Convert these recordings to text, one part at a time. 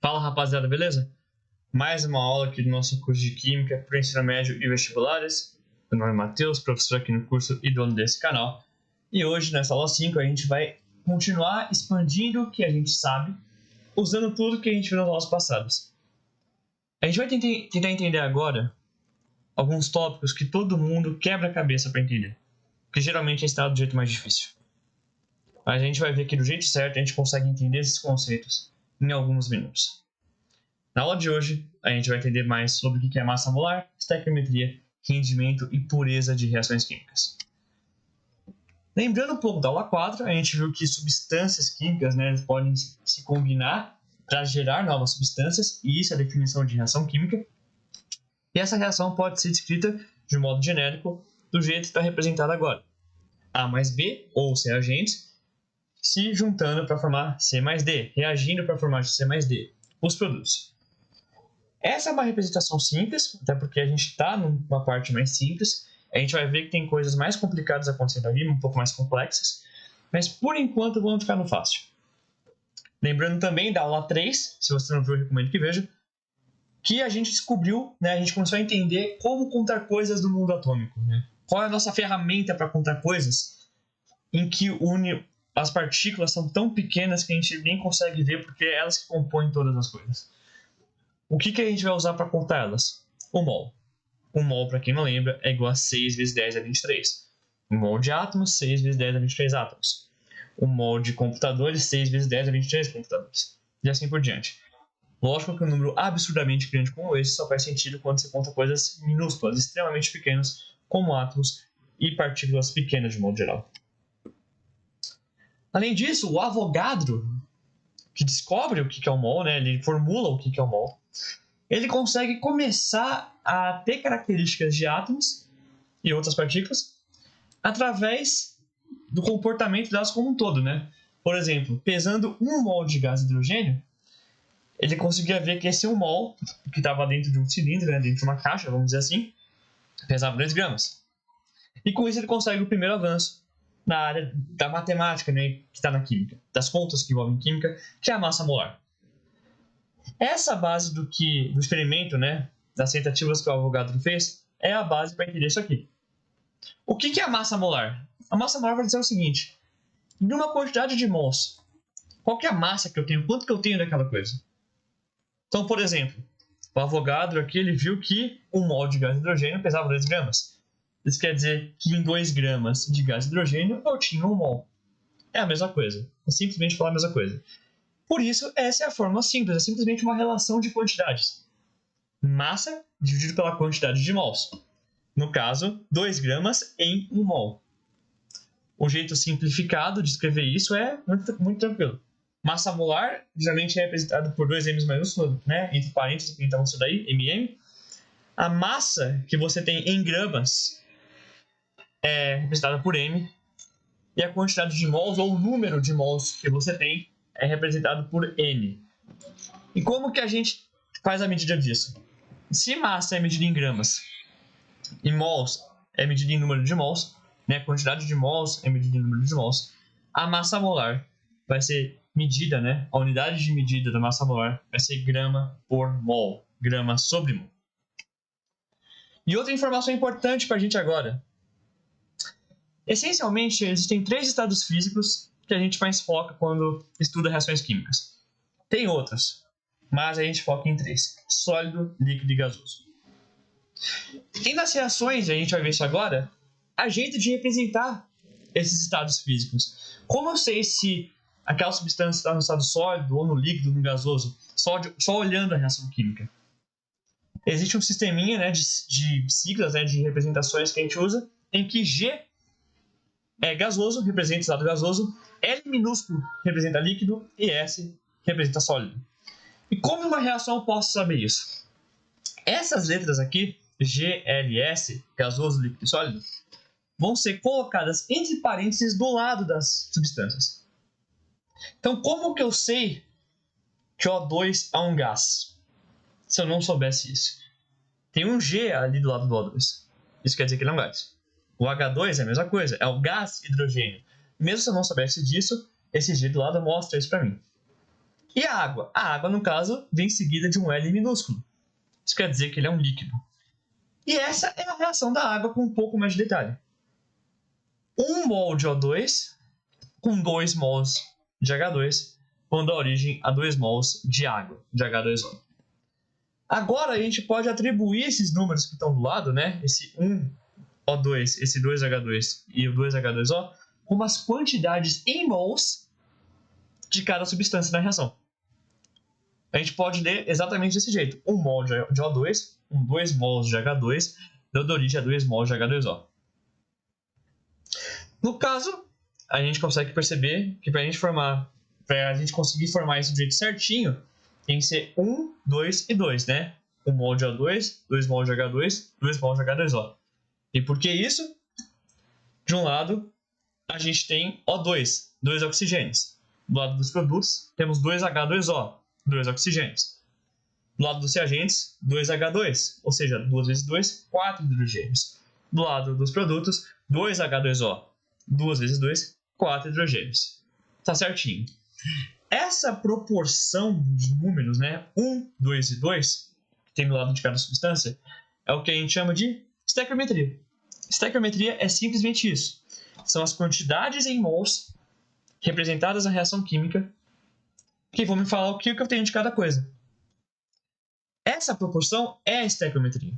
Fala rapaziada, beleza? Mais uma aula aqui do nosso curso de Química para o ensino médio e vestibulares. Meu nome é Matheus, professor aqui no curso e dono desse canal. E hoje, nessa aula 5, a gente vai continuar expandindo o que a gente sabe, usando tudo que a gente viu nas aulas passadas. A gente vai tentar entender agora alguns tópicos que todo mundo quebra a cabeça para entender, que geralmente é ensinado do jeito mais difícil. Mas a gente vai ver que do jeito certo a gente consegue entender esses conceitos em alguns minutos. Na aula de hoje, a gente vai entender mais sobre o que é massa molar, estequiometria, rendimento e pureza de reações químicas. Lembrando um pouco da aula 4, a gente viu que substâncias químicas podem se combinar para gerar novas substâncias, e isso é a definição de reação química. E essa reação pode ser descrita de modo genérico do jeito que está representado agora. A mais B, ou os reagentes, se juntando para formar C mais D, reagindo para formar C mais D, os produtos. Essa é uma representação simples, até porque a gente está numa parte mais simples. A gente vai ver que tem coisas mais complicadas acontecendo ali, um pouco mais complexas, mas por enquanto vamos ficar no fácil. Lembrando também da aula 3, se você não viu, eu recomendo que veja, que a gente descobriu, a gente começou a entender como contar coisas do mundo atômico. Qual é a nossa ferramenta para contar coisas em que as partículas são tão pequenas que a gente nem consegue ver porque é elas que compõem todas as coisas. O que a gente vai usar para contar elas? O mol. O mol, para quem não lembra, é igual a 6 vezes 10 a 23. O mol de átomos, 6 vezes 10 a 23 átomos. O mol de computadores, 6 vezes 10 a 23 computadores. E assim por diante. Lógico que um número absurdamente grande como esse só faz sentido quando você conta coisas minúsculas, extremamente pequenas, como átomos e partículas pequenas de modo geral. Além disso, o Avogadro, que descobre o que é o mol, ele formula o que é o mol, ele consegue começar a ter características de átomos e outras partículas através do comportamento delas como um todo. Por exemplo, pesando 1 mol de gás hidrogênio, ele conseguia ver que esse 1 mol, que estava dentro de um cilindro, dentro de uma caixa, vamos dizer assim, pesava 2 gramas. E com isso ele consegue o primeiro avanço na área da matemática, que está na química, das contas que envolvem química, que é a massa molar. Essa base do experimento, das tentativas que o Avogadro fez, é a base para entender isso aqui. O que é a massa molar? A massa molar vai dizer o seguinte: em uma quantidade de mols, qual que é a massa que eu tenho? Quanto que eu tenho daquela coisa? Então, por exemplo, o Avogadro aqui ele viu que 1 mol de gás hidrogênio pesava 2 gramas. Isso quer dizer que em 2 gramas de gás hidrogênio eu tinha 1 mol. É a mesma coisa. É simplesmente falar a mesma coisa. Por isso, essa é a fórmula simples. É simplesmente uma relação de quantidades. Massa dividido pela quantidade de mols. No caso, 2 gramas em 1 mol. O jeito simplificado de escrever isso é muito tranquilo. Massa molar geralmente é representado por 2 M's maiúsculos, entre parênteses, então isso daí, MM. A massa que você tem em gramas é representada por M, e a quantidade de mols, ou o número de mols que você tem, é representado por N. E como que a gente faz a medida disso? Se massa é medida em gramas e mols é medida em número de mols, a quantidade de mols é medida em número de mols, a massa molar vai ser medida, a unidade de medida da massa molar vai ser grama por mol, grama sobre mol. E outra informação importante para a gente agora. Essencialmente, existem 3 estados físicos que a gente mais foca quando estuda reações químicas. Tem outros, mas a gente foca em 3: sólido, líquido e gasoso. E nas reações, a gente vai ver isso agora, há jeito de representar esses estados físicos. Como eu sei se aquela substância está no estado sólido, ou no líquido, ou no gasoso, só olhando a reação química? Existe um sisteminha de siglas, de representações que a gente usa, em que G é gasoso, representa estado gasoso, L minúsculo representa líquido e S representa sólido. E como uma reação eu posso saber isso? Essas letras aqui, G, L, S, gasoso, líquido e sólido, vão ser colocadas entre parênteses do lado das substâncias. Então, como que eu sei que O2 é um gás? Se eu não soubesse isso. Tem um G ali do lado do O2. Isso quer dizer que ele é um gás. O H2 é a mesma coisa, é o gás hidrogênio. Mesmo se eu não soubesse disso, esse G do lado mostra isso para mim. E a água? A água, no caso, vem seguida de um L minúsculo. Isso quer dizer que ele é um líquido. E essa é a reação da água com um pouco mais de detalhe. 1 mol de O2 com 2 mols de H2, vão dar origem a 2 mols de água, de H2O. Agora a gente pode atribuir esses números que estão do lado, né? Esse 1O2, esse 2H2 e o 2H2O, como as quantidades em mols de cada substância na reação. A gente pode ler exatamente desse jeito. 1 mol de O2 com 2 mols de H2 dando origem a 2 mols de H2O. No caso, a gente consegue perceber que para a gente conseguir formar isso do jeito certinho, tem que ser 1, 2 e 2, né? 1 mol de O2, 2 mol de H2, 2 mol de H2O. E por que isso? De um lado, a gente tem O2, 2 oxigênios. Do lado dos produtos, temos 2H2O, 2 oxigênios. Do lado dos reagentes, 2H2, ou seja, 2 vezes 2, 4 hidrogênios. Do lado dos produtos, 2H2O, 2 vezes 2, 4 hidrogênios. Tá certinho. Essa proporção de números, né, 1, 2 e 2, que tem do lado de cada substância, é o que a gente chama de estequiometria. Estequiometria é simplesmente isso. São as quantidades em mols representadas na reação química que vão me falar o que eu tenho de cada coisa. Essa proporção é a estequiometria.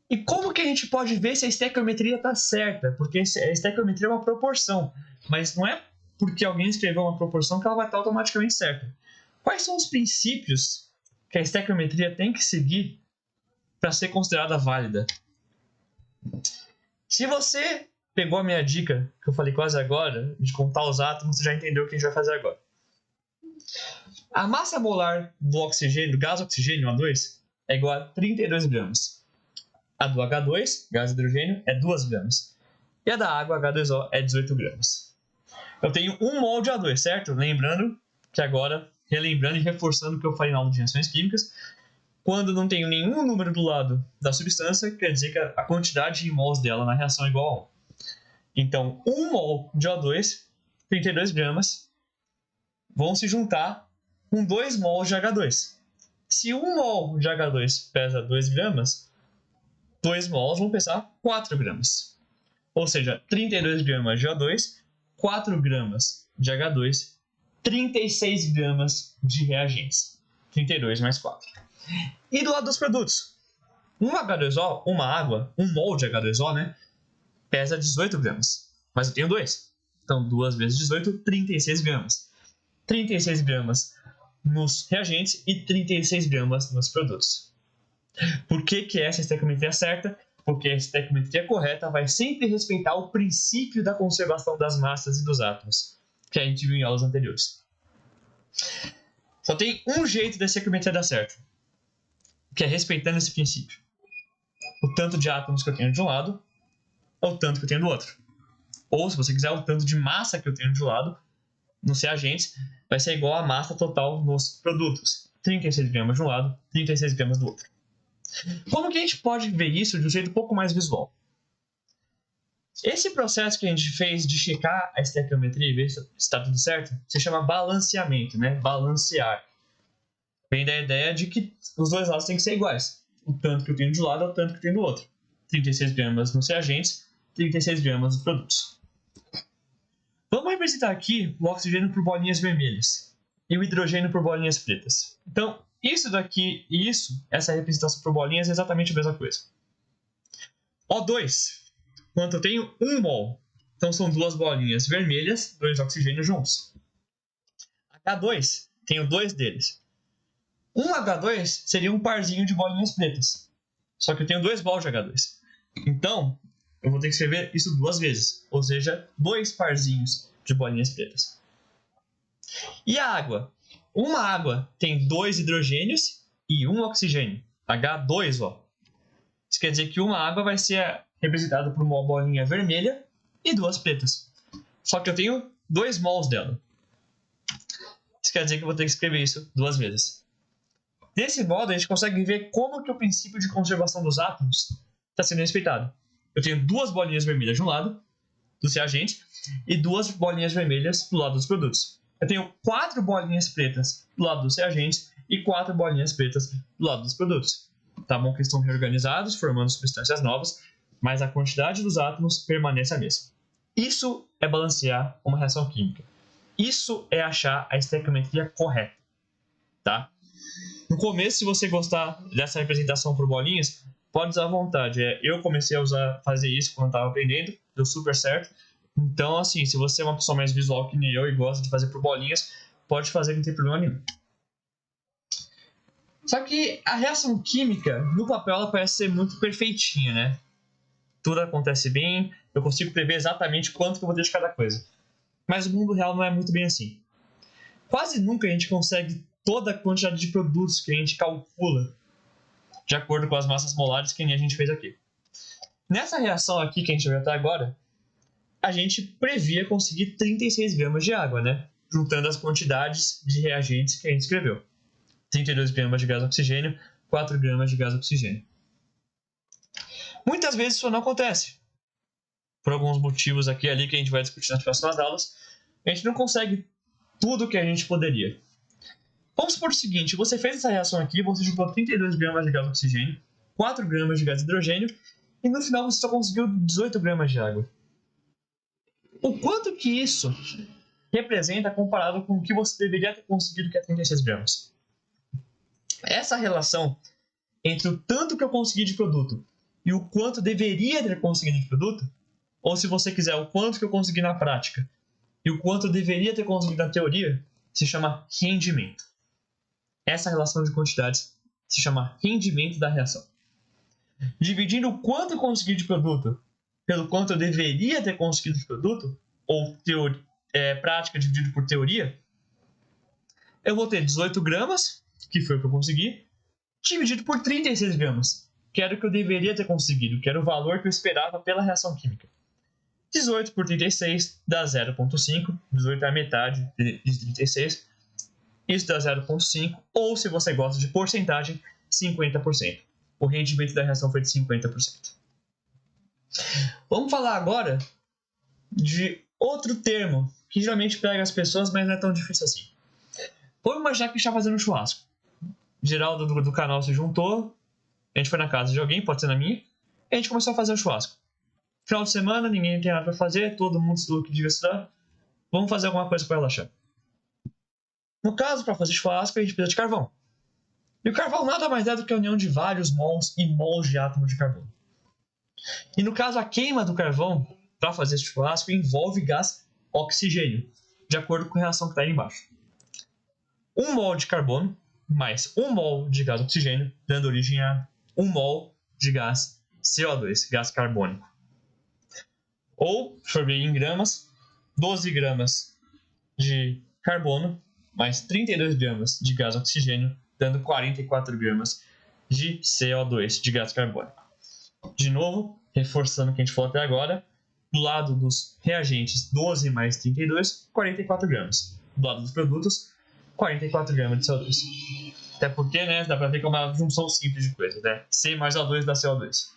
E como que a gente pode ver se a estequiometria está certa? Porque a estequiometria é uma proporção, mas não é porque alguém escreveu uma proporção que ela vai estar automaticamente certa. Quais são os princípios que a estequiometria tem que seguir para ser considerada válida? Se você pegou a minha dica, que eu falei quase agora, de contar os átomos, você já entendeu o que a gente vai fazer agora. A massa molar do oxigênio, do gás oxigênio, O2, é igual a 32 gramas. A do H2, gás hidrogênio, é 2 gramas. E a da água, H2O, é 18 gramas. Eu tenho 1 mol de O2, certo? Lembrando que agora, relembrando e reforçando o que eu falei na aula de reações químicas, quando não tenho nenhum número do lado da substância, quer dizer que a quantidade de mols dela na reação é igual a 1. Então, 1 mol de O2, 32 gramas, vão se juntar com 2 mols de H2. Se 1 mol de H2 pesa 2 gramas, 2 mols vão pesar 4 gramas. Ou seja, 32 gramas de O2, 4 gramas de H2, 36 gramas de reagentes. 32 mais 4. E do lado dos produtos, um H2O, uma água, 1 mol de H2O, né, pesa 18 gramas. Mas eu tenho 2. Então, 2 vezes 18, 36 gramas. 36 gramas nos reagentes e 36 gramas nos produtos. Por que essa estequiometria é certa? Porque a estequiometria correta vai sempre respeitar o princípio da conservação das massas e dos átomos, que a gente viu em aulas anteriores. Só tem um jeito da estequiometria dar certo, que é respeitando esse princípio. O tanto de átomos que eu tenho de um lado, ou o tanto que eu tenho do outro. Ou, se você quiser, o tanto de massa que eu tenho de um lado, nos reagentes, vai ser igual à massa total nos produtos. 36 gramas de um lado, 36 gramas do outro. Como que a gente pode ver isso de um jeito um pouco mais visual? Esse processo que a gente fez de checar a estequiometria e ver se está tudo certo, se chama balanceamento, né? Balancear. Vem da ideia de que os dois lados têm que ser iguais. O tanto que eu tenho de um lado é o tanto que eu tenho do outro. 36 gramas nos reagentes, 36 gramas nos produtos. Vamos representar aqui o oxigênio por bolinhas vermelhas e o hidrogênio por bolinhas pretas. Então, isso daqui e isso, essa representação por bolinhas é exatamente a mesma coisa. O2, quanto eu tenho 1 mol, então são 2 bolinhas vermelhas, 2 oxigênios juntos. H2, tenho 2 deles. Um H2 seria um parzinho de bolinhas pretas, só que eu tenho 2 mols de H2. Então, eu vou ter que escrever isso 2 vezes, ou seja, 2 parzinhos de bolinhas pretas. E a água? Uma água tem 2 hidrogênios e 1 oxigênio, H2O. Isso quer dizer que uma água vai ser representada por uma bolinha vermelha e 2 pretas. Só que eu tenho 2 mols dela. Isso quer dizer que eu vou ter que escrever isso 2 vezes. Desse modo, a gente consegue ver como que o princípio de conservação dos átomos está sendo respeitado. Eu tenho 2 bolinhas vermelhas de um lado, dos reagentes, e 2 bolinhas vermelhas do lado dos produtos. eu tenho 4 bolinhas pretas do lado dos reagentes e 4 bolinhas pretas do lado dos produtos. Tá bom que eles estão reorganizados, formando substâncias novas, mas a quantidade dos átomos permanece a mesma. Isso é balancear uma reação química. Isso é achar a estequiometria correta. Tá? No começo, se você gostar dessa representação por bolinhas, pode usar à vontade. Eu comecei a fazer isso quando estava aprendendo, deu super certo. Então, assim, se você é uma pessoa mais visual que nem eu e gosta de fazer por bolinhas, pode fazer, não tem problema nenhum. Só que a reação química, no papel, ela parece ser muito perfeitinha, né? Tudo acontece bem, eu consigo prever exatamente quanto que eu vou ter de cada coisa. Mas o mundo real não é muito bem assim. Quase nunca a gente consegue toda a quantidade de produtos que a gente calcula de acordo com as massas molares que nem a gente fez aqui. Nessa reação aqui que a gente vai até agora, a gente previa conseguir 36 gramas de água, né? Juntando as quantidades de reagentes que a gente escreveu. 32 gramas de gás oxigênio, 4 gramas de gás oxigênio. Muitas vezes isso não acontece. Por alguns motivos aqui e ali que a gente vai discutir nas próximas aulas, a gente não consegue tudo que a gente poderia. Vamos supor o seguinte, você fez essa reação aqui, você juntou 32 gramas de gás oxigênio, 4 gramas de gás hidrogênio, e no final você só conseguiu 18 gramas de água. O quanto que isso representa comparado com o que você deveria ter conseguido, que é 36 gramas? Essa relação entre o tanto que eu consegui de produto e o quanto deveria ter conseguido de produto, ou se você quiser, o quanto que eu consegui na prática e o quanto eu deveria ter conseguido na teoria, se chama rendimento. Essa relação de quantidades se chama rendimento da reação. Dividindo o quanto eu consegui de produto pelo quanto eu deveria ter conseguido de produto, ou prática dividido por teoria, eu vou ter 18 gramas, que foi o que eu consegui, dividido por 36 gramas, que era o que eu deveria ter conseguido, que era o valor que eu esperava pela reação química. 18 por 36 dá 0,5, 18 é a metade de 36, isso dá 0,5, ou se você gosta de porcentagem, 50%. O rendimento da reação foi de 50%. Vamos falar agora de outro termo, que geralmente pega as pessoas, mas não é tão difícil assim. Vamos imaginar que a gente está fazendo um churrasco. Geral do canal se juntou, a gente foi na casa de alguém, pode ser na minha, e a gente começou a fazer o churrasco. Final de semana, ninguém tem nada para fazer, todo mundo estudou o que devia estudar, vamos fazer alguma coisa para relaxar. No caso, para fazer churrasco, a gente precisa de carvão. E o carvão nada mais é do que a união de vários mols e mols de átomos de carbono. E no caso, a queima do carvão para fazer esse churrasco envolve gás oxigênio, de acordo com a reação que está aí embaixo. 1 mol de carbono mais 1 mol de gás oxigênio, dando origem a 1 mol de gás CO2, gás carbônico. Ou, se for ver em gramas, 12 gramas de carbono mais 32 gramas de gás oxigênio, dando 44 gramas de CO2, de gás carbônico. De novo, reforçando o que a gente falou até agora, do lado dos reagentes, 12 mais 32, 44 gramas. Do lado dos produtos, 44 gramas de CO2. Até porque, né, dá pra ver que é uma junção simples de coisas, né? C mais O2 dá CO2.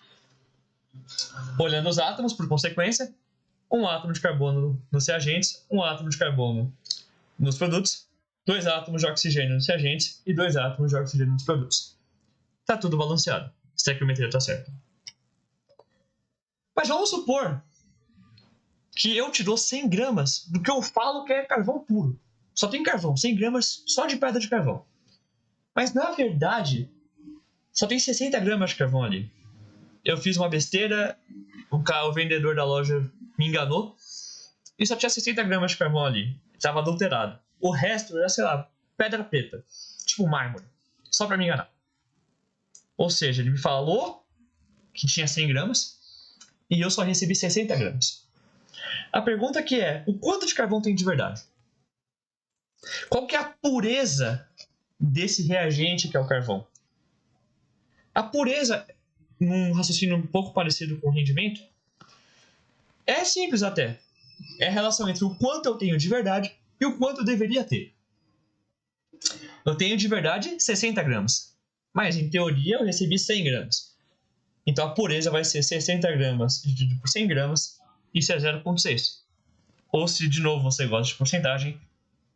Olhando os átomos, por consequência, um átomo de carbono nos reagentes, um átomo de carbono nos produtos, 2 átomos de oxigênio nos reagentes e 2 átomos de oxigênio nos produtos. Tá tudo balanceado. A estequiometria tá certa. Mas vamos supor que eu te dou 100 gramas do que eu falo que é carvão puro. Só tem carvão, 100 gramas só de pedra de carvão. Mas na verdade, só tem 60 gramas de carvão ali. Eu fiz uma besteira, o vendedor da loja me enganou e só tinha 60 gramas de carvão ali. Estava adulterado. O resto era, sei lá, pedra preta, tipo mármore, só para me enganar. Ou seja, ele me falou que tinha 100 gramas e eu só recebi 60 gramas. A pergunta que é, o quanto de carvão tem de verdade? Qual que é a pureza desse reagente que é o carvão? A pureza, num raciocínio um pouco parecido com o rendimento, é simples até. É a relação entre o quanto eu tenho de verdade e o quanto eu deveria ter. Eu tenho de verdade 60 gramas, mas em teoria eu recebi 100 gramas. Então a pureza vai ser 60 gramas dividido por 100 gramas, isso é 0,6. Ou se de novo você gosta de porcentagem,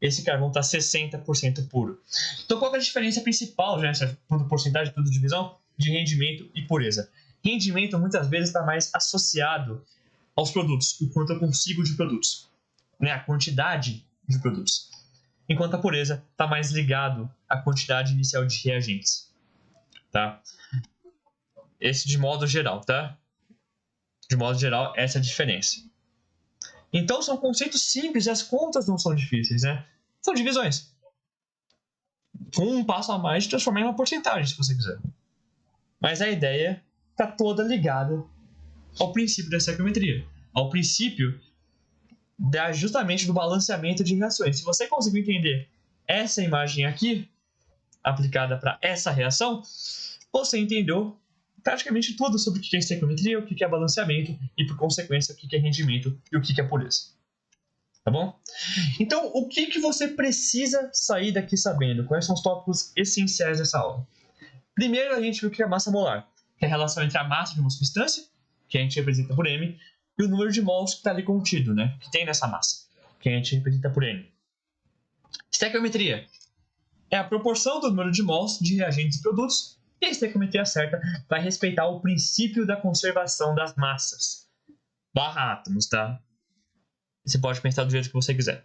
esse carvão está 60% puro. Então, qual que é a diferença principal, já nessa tudo porcentagem, tudo divisão, de rendimento e pureza? Rendimento, muitas vezes, está mais associado aos produtos, o quanto eu consigo de produtos, né? A quantidade de produtos. Enquanto a pureza está mais ligado à quantidade inicial de reagentes, tá? Esse de modo geral, tá? De modo geral, essa é a diferença. Então, são conceitos simples e as contas não são difíceis, né? São divisões. Com um passo a mais de transformar em uma porcentagem, se você quiser. Mas a ideia está toda ligada ao princípio da estequiometria, ao princípio justamente do balanceamento de reações. Se você conseguir entender essa imagem aqui, aplicada para essa reação, você entendeu praticamente tudo sobre o que é estequiometria, o que é balanceamento e, por consequência, o que é rendimento e o que é pureza. Tá bom? Então, o que você precisa sair daqui sabendo? Quais são os tópicos essenciais dessa aula? Primeiro, a gente viu o que é massa molar, que é a relação entre a massa de uma substância, que a gente representa por M, e o número de mols que está ali contido, né? Que tem nessa massa, que a gente representa por N. Estequiometria é a proporção do número de mols de reagentes e produtos, e a estequiometria certa vai respeitar o princípio da conservação das massas, barra átomos, tá? Você pode pensar do jeito que você quiser.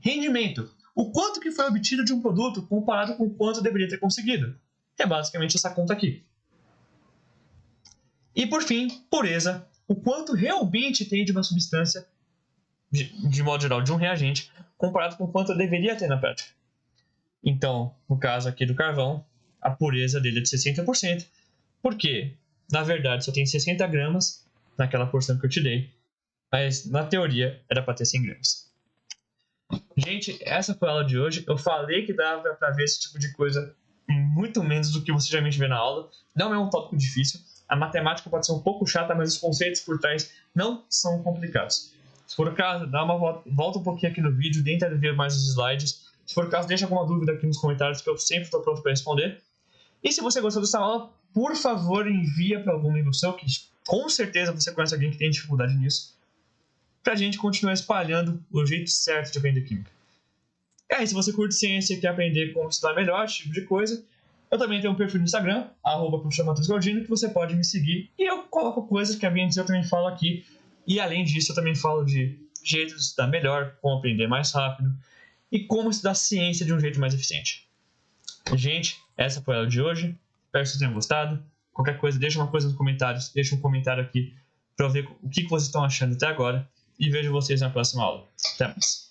Rendimento. O quanto que foi obtido de um produto comparado com o quanto deveria ter conseguido. É basicamente essa conta aqui. E por fim, pureza. O quanto realmente tem de uma substância, de modo geral, de um reagente, comparado com o quanto deveria ter na prática. Então, no caso aqui do carvão, a pureza dele é de 60%, porque, na verdade, só tem 60 gramas naquela porção que eu te dei, mas na teoria era para ter 100 gramas. Gente, essa foi a aula de hoje. Eu falei que dava para ver esse tipo de coisa muito menos do que você geralmente vê na aula. Não é um tópico difícil. A matemática pode ser um pouco chata, mas os conceitos por trás não são complicados. Se for o caso, dá uma volta um pouquinho aqui no vídeo, tenta ver mais os slides. Se for o caso, deixa alguma dúvida aqui nos comentários, que eu sempre estou pronto para responder. E se você gostou dessa aula, por favor, envia para algum amigo seu, que com certeza você conhece alguém que tem dificuldade nisso, para a gente continuar espalhando o jeito certo de aprender química. E aí, se você curte ciência e quer aprender como estudar melhor, esse tipo de coisa, eu também tenho um perfil no Instagram, @professormatheusgaldino, que você pode me seguir. E eu coloco coisas que a minha eu também falo aqui. E além disso, eu também falo de jeitos de estudar melhor, como aprender mais rápido e como estudar ciência de um jeito mais eficiente. Gente, essa foi a aula de hoje. Espero que vocês tenham gostado. Qualquer coisa, deixa uma coisa nos comentários. Deixa um comentário aqui para eu ver o que vocês estão achando até agora. E vejo vocês na próxima aula. Até mais.